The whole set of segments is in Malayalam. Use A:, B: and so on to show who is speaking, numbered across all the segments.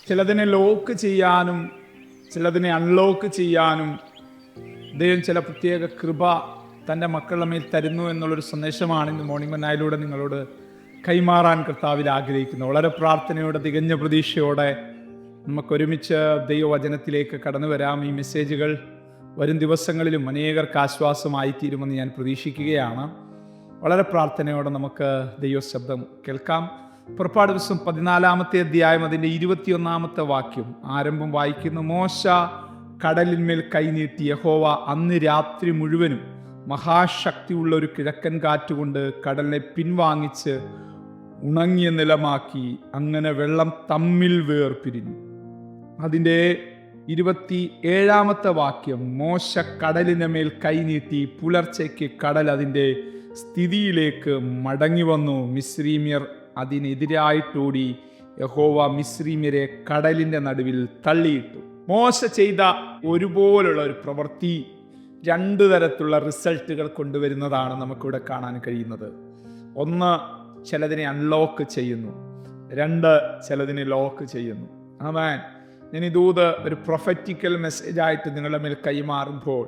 A: ചിലതിനെ ലോക്ക് ചെയ്യാനും ചിലതിനെ അൺലോക്ക് ചെയ്യാനും ദൈവം ചില പ്രത്യേക കൃപ തൻ്റെ മക്കളുടെ മേൽ തരുന്നു എന്നുള്ളൊരു സന്ദേശമാണ് ഇന്ന് മോർണിംഗ് മന്നായിലൂടെ നിങ്ങളോട് കൈമാറാൻ കർത്താവിൽ ആഗ്രഹിക്കുന്നു. വളരെ പ്രാർത്ഥനയോടെ, തികഞ്ഞ പ്രതീക്ഷയോടെ നമുക്കൊരുമിച്ച് ദൈവവചനത്തിലേക്ക് കടന്നു വരാം. ഈ മെസ്സേജുകൾ വരും ദിവസങ്ങളിലും അനേകർക്ക് ആശ്വാസമായിത്തീരുമെന്ന് ഞാൻ പ്രതീക്ഷിക്കുകയാണ്. വളരെ പ്രാർത്ഥനയോടെ നമുക്ക് ദൈവശബ്ദം കേൾക്കാം. പുറപ്പാട് ദിവസം 14-ാമത്തെ അധ്യായം അതിൻ്റെ 21-ാമത്തെ വാക്യം ആരംഭം വായിക്കുന്നു. മോശ കടലിന്മേൽ കൈനീട്ടി യഹോവ അന്ന് രാത്രി മുഴുവനും മഹാശക്തിയുള്ള ഒരു കിഴക്കൻ കാറ്റുകൊണ്ട് കടലിനെ പിൻവാങ്ങിച്ച് ഉണങ്ങിയ നിലമാക്കി. അങ്ങനെ വെള്ളം തമ്മിൽ വേർപിരിഞ്ഞു. അതിൻ്റെ 27-ാമത്തെ വാക്യം മോശ കടലിന് മേൽ കൈനീട്ടി പുലർച്ചയ്ക്ക് കടൽ അതിൻ്റെ സ്ഥിതിയിലേക്ക് മടങ്ങി വന്നു. മിസ്രീമ്യർ അതിനെതിരായിട്ടോടി. യഹോവ മിസ്രീമ്യരെ കടലിൻ്റെ നടുവിൽ തള്ളിയിട്ടു. മോശ ചെയ്ത ഒരുപോലുള്ള ഒരു പ്രവൃത്തി രണ്ട് തരത്തിലുള്ള റിസൾട്ടുകൾ കൊണ്ടുവരുന്നതാണ് നമുക്കിവിടെ കാണാൻ കഴിയുന്നത്. ഒന്ന്, ചിലതിനെ അൺലോക്ക് ചെയ്യുന്നു. രണ്ട്, ചിലതിനെ ലോക്ക് ചെയ്യുന്നു. ആമേൻ. ഞാൻ ഈ ദൂത് ഒരു പ്രൊഫറ്റിക്കൽ മെസ്സേജായിട്ട് നിങ്ങളുടെ മേൽ കൈമാറുമ്പോൾ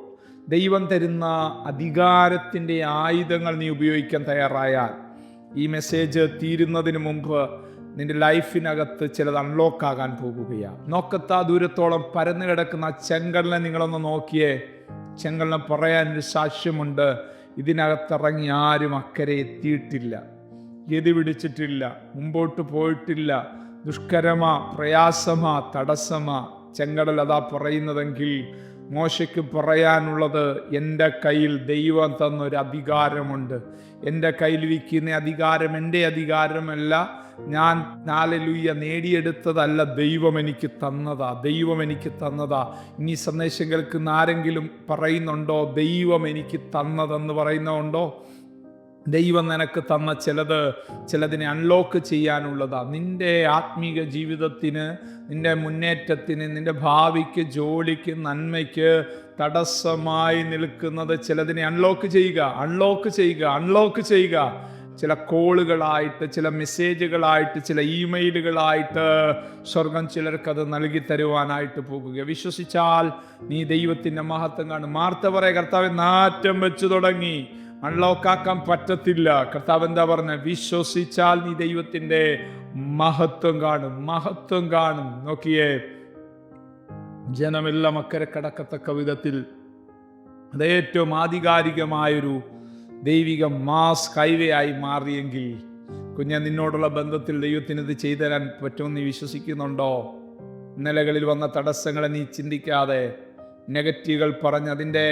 A: ദൈവം തരുന്ന അധികാരത്തിൻ്റെ ആയുധങ്ങൾ നീ ഉപയോഗിക്കാൻ തയ്യാറായാൽ ഈ മെസ്സേജ് തീരുന്നതിന് മുമ്പ് നിന്റെ ലൈഫിനകത്ത് ചിലത് അൺലോക്ക് ആകാൻ പോകുകയാണ്. നോക്കത്താ ദൂരത്തോളം പരന്നു കിടക്കുന്ന ചെങ്കടലിനെ നിങ്ങളൊന്ന് നോക്കിയേ. ചെങ്കടലിനെ പറയാനൊരു സാക്ഷ്യമുണ്ട്. ഇതിനകത്തിറങ്ങി ആരും അക്കരെ എത്തിയിട്ടില്ല, ഗതി പിടിച്ചിട്ടില്ല, മുമ്പോട്ട് പോയിട്ടില്ല. ദുഷ്കരമാ, പ്രയാസമാ, തടസ്സമാ ചെങ്കടൽ അതാ പറയുന്നതെങ്കിൽ മോശയ്ക്ക് പറയാനുള്ളത്, എൻ്റെ കയ്യിൽ ദൈവം തന്നൊരു അധികാരമുണ്ട്. എൻ്റെ കയ്യിലിരിക്കുന്ന അധികാരം എൻ്റെ അധികാരമല്ല, ഞാൻ ഹല്ലേലൂയ നേടിയെടുത്തതല്ല, ദൈവം എനിക്ക് തന്നതാ. ദൈവം എനിക്ക് തന്നതാ. ഇനി സന്ദേശം കേൾക്കുന്ന ആരെങ്കിലും പറയുന്നുണ്ടോ ദൈവം എനിക്ക് തന്നതെന്ന് പറയുന്നുണ്ടോ? ദൈവം നിനക്ക് തന്ന ചിലതിനെ അൺലോക്ക് ചെയ്യാനുള്ളതാ. നിന്റെ ആത്മീക ജീവിതത്തിന്, നിന്റെ മുന്നേറ്റത്തിന്, നിന്റെ ഭാവിക്ക്, ജോലിക്ക്, നന്മയ്ക്ക് തടസ്സമായി നിൽക്കുന്നത് ചിലതിനെ അൺലോക്ക് ചെയ്യുക, അൺലോക്ക് ചെയ്യുക, അൺലോക്ക് ചെയ്യുക. ചില കോളുകളായിട്ട്, ചില മെസ്സേജുകളായിട്ട്, ചില ഇമെയിലുകളായിട്ട് സ്വർഗം ചിലർക്കത് നൽകി തരുവാനായിട്ട് പോകുക. വിശ്വസിച്ചാൽ നീ ദൈവത്തിൻ്റെ മഹത്വം കാണും. മാർത്ത പറയ, കർത്താവ് നാറ്റം വെച്ചു തുടങ്ങി, അൺലോക്കാക്കാൻ പറ്റത്തില്ല. കർത്താവ് എന്താ പറഞ്ഞ? വിശ്വസിച്ചാൽ നീ ദൈവത്തിൻ്റെ മഹത്വം കാണും, മഹത്വം കാണും. നോക്കിയേ, ജനമെല്ലാം അക്കരെ കടക്കത്തക്ക വിധത്തിൽ അത് ഏറ്റവും ആധികാരികമായൊരു ദൈവിക മാസ് ഹൈവേ ആയി മാറിയെങ്കിൽ കുഞ്ഞെ, നിന്നോടുള്ള ബന്ധത്തിൽ ദൈവത്തിന് ഇത് ചെയ്തു തരാൻ പറ്റുമെന്ന് നീ വിശ്വസിക്കുന്നുണ്ടോ? ഇന്നലകളിൽ വന്ന തടസ്സങ്ങളെ നീ ചിന്തിക്കാതെ, നെഗറ്റീവുകൾ പറഞ്ഞ് അതിൻ്റെ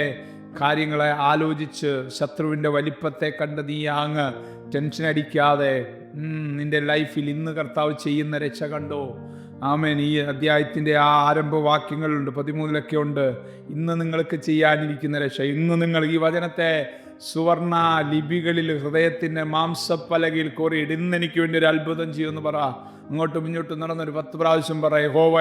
A: കാര്യങ്ങളെ ആലോചിച്ച് ശത്രുവിൻ്റെ വലിപ്പത്തെ കണ്ട് നീ അങ്ങ് ടെൻഷൻ അടിക്കാതെ നിന്റെ ലൈഫിൽ ഇന്ന് കർത്താവ് ചെയ്യുന്ന രക്ഷ കണ്ടോ? ആമേൻ. ഈ അധ്യായത്തിൻ്റെ ആ ആരംഭവാക്യങ്ങളുണ്ട്, 13 ഉണ്ട്. ഇന്ന് നിങ്ങൾക്ക് ചെയ്യാനിരിക്കുന്ന രക്ഷ. ഇന്ന് നിങ്ങൾ ഈ വചനത്തെ സുവർണ ലിപികളിൽ ഹൃദയത്തിൻ്റെ മാംസപ്പലകയിൽ കോറിയിട്. ഇന്ന് എനിക്ക് വേണ്ടി ഒരു അത്ഭുതം ചെയ്യുമെന്ന് പറ. അങ്ങോട്ടും ഇങ്ങോട്ടും നടന്നൊരു 10 പ്രാവശ്യം പറ, യഹോവ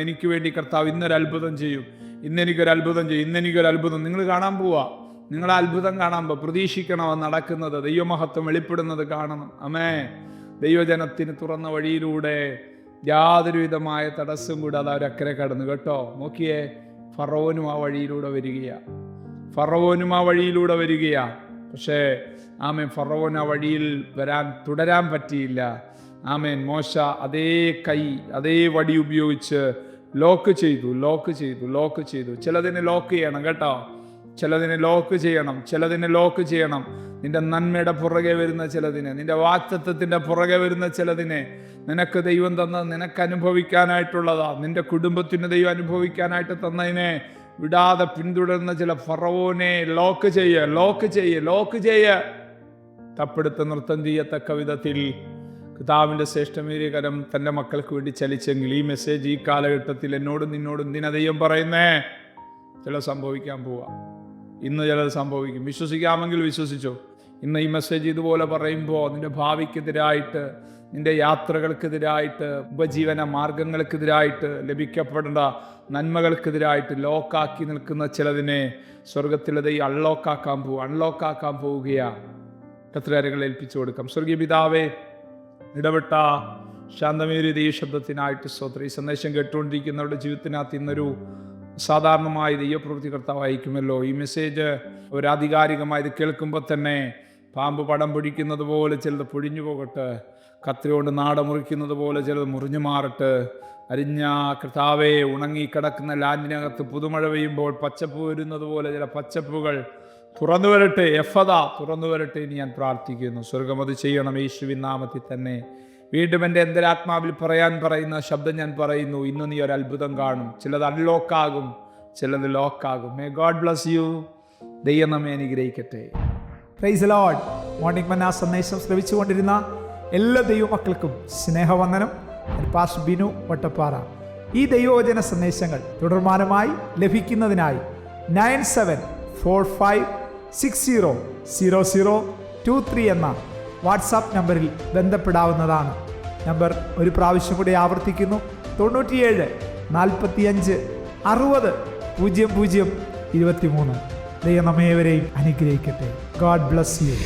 A: എനിക്ക് വേണ്ടി കർത്താവ് ഇന്നൊരു അത്ഭുതം ചെയ്യും, ഇന്നെനിക്കൊരു അത്ഭുതം ചെയ്യും, ഇന്നെനിക്കൊരു അത്ഭുതം. നിങ്ങൾ കാണാൻ പോവാ. നിങ്ങൾ അത്ഭുതം കാണാൻ പ്രതീക്ഷിക്കണം. അത് നടക്കുന്നത്, ദൈവമഹത്വം വെളിപ്പെടുന്നത് കാണണം. അമേ. ദൈവജനത്തിന് തുറന്ന വഴിയിലൂടെ യാതൊരു വിധമായ തടസ്സം കൂടാതെ അവരക്കരെ കടന്നു. കേട്ടോ, നോക്കിയേ, ഫറവോനും ആ വഴിയിലൂടെ വരികയാ. ഫറവോനും ആ വഴിയിലൂടെ വരികയാ. പക്ഷേ ആമേൻ, ഫറവോൻ ആ വഴിയിൽ തുടരാൻ പറ്റിയില്ല. ആമേൻ. മോശ അതേ വടി ഉപയോഗിച്ച് ലോക്ക് ചെയ്തു. ചിലതിനെ ലോക്ക് ചെയ്യണം. കേട്ടോ, ചിലതിനെ ലോക്ക് ചെയ്യണം. നിന്റെ നന്മയുടെ പുറകെ വരുന്ന ചിലതിനെ, നിന്റെ വാഗ്ദത്തത്തിൻ്റെ പുറകെ വരുന്ന ചിലതിനെ, നിനക്ക് ദൈവം തന്നത് നിനക്ക് അനുഭവിക്കാനായിട്ടുള്ളതാ. നിന്റെ കുടുംബത്തിന് ദൈവം അനുഭവിക്കാനായിട്ട് തന്നതിനെ വിടാതെ പിന്തുടരുന്ന ചില ഫറവോനെ ലോക്ക് ചെയ്യ. തപ്പെടുത്ത് നൃത്തം ചെയ്യത്തക്ക വിധത്തിൽ കർത്താവിൻ്റെ ശ്രേഷ്ഠമേറിയ കരം തൻ്റെ മക്കൾക്ക് വേണ്ടി ചലിച്ചെങ്കിൽ ഈ മെസ്സേജ് ഈ കാലഘട്ടത്തിൽ എന്നോടും നിന്നോടും എന്തിനാ ദൈവം പറയുന്നേ? ചിലത് സംഭവിക്കാൻ പോവാ. ഇന്ന് ചിലത് സംഭവിക്കും. വിശ്വസിക്കാമെങ്കിൽ വിശ്വസിച്ചോ. ഇന്ന് ഈ മെസ്സേജ് ഇതുപോലെ പറയുമ്പോൾ നിന്റെ ഭാവിക്കെതിരായിട്ട്, നിന്റെ യാത്രകൾക്കെതിരായിട്ട്, ഉപജീവന മാർഗങ്ങൾക്കെതിരായിട്ട്, ലഭിക്കപ്പെടേണ്ട നന്മകൾക്കെതിരായിട്ട് ലോക്കാക്കി നിൽക്കുന്ന ചിലതിനെ സ്വർഗത്തിലത് അൺലോക്കാക്കാൻ പോവുകയാണ്. കർത്തൃകരങ്ങളിൽ ഏൽപ്പിച്ചു കൊടുക്കാം. സ്വർഗീയ പിതാവേ, ഇടപെട്ട ശാന്തമേറിയ ദൈവശബ്ദത്തിനായിട്ട് സ്തോത്രം. ഈ സന്ദേശം കേട്ടുകൊണ്ടിരിക്കുന്നവരുടെ ജീവിതത്തിനകത്ത് ഇന്നൊരു സാധാരണമായ ദൈവപ്രവൃത്തി കർത്താവ് അയക്കുമല്ലോ. ഈ മെസ്സേജ് ഒരു ആധികാരികമായത് കേൾക്കുമ്പോൾ തന്നെ പാമ്പ് പടം പൊഴിക്കുന്നത് പോലെ ചിലത് പൊഴിഞ്ഞു പോകട്ടെ, കത്തിരികൊണ്ട് നാട മുറിക്കുന്നത് പോലെ ചിലത് മുറിഞ്ഞു മാറട്ടെ. അരിഞ്ഞ കർത്താവെ, ഉണങ്ങിക്കിടക്കുന്ന ലാൻഡിനകത്ത് പുതുമഴ പെയ്യുമ്പോൾ പച്ചപ്പ് വരുന്നത് പോലെ ചില പച്ചപ്പുകൾ തുറന്നു വരട്ടെ, എഫദ തുറന്നു വരട്ടെ എന്ന് ഞാൻ പ്രാർത്ഥിക്കുന്നു. സ്വർഗം അത് ചെയ്യണം യേശുവിൻ നാമത്തിൽ തന്നെ. വീണ്ടും എൻ്റെ അന്തരാത്മാവിൽ പറയുന്ന ശബ്ദം ഞാൻ പറയുന്നു, ഇന്ന് നീ ഒരു അത്ഭുതം കാണും. ചിലത് അൺലോക്കാകും, ചിലത് ലോക്കാകും. May God bless you. ദൈവം നമ്മെ അനുഗ്രഹിക്കട്ടെ.
B: Praise the Lord. മോർണിംഗ് മന്ന സന്ദേശം ശ്രവിച്ചുകൊണ്ടിരുന്ന എല്ലാ ദൈവമക്കൾക്കും സ്നേഹവന്ദനം. പാസ്റ്റർ ബിനു വട്ടപ്പാറ. ഈ ദൈവവചന സന്ദേശങ്ങൾ തുടർമാനമായി ലഭിക്കുന്നതിനായി 9745600023 എന്ന വാട്സാപ്പ് നമ്പറിൽ ബന്ധപ്പെടാവുന്നതാണ്. നമ്പർ ഒരു പ്രാവശ്യം കൂടി ആവർത്തിക്കുന്നു: 97 45 60 00 23. ദൈവം നമ്മേവരെയും അനുഗ്രഹിക്കട്ടെ. God bless U.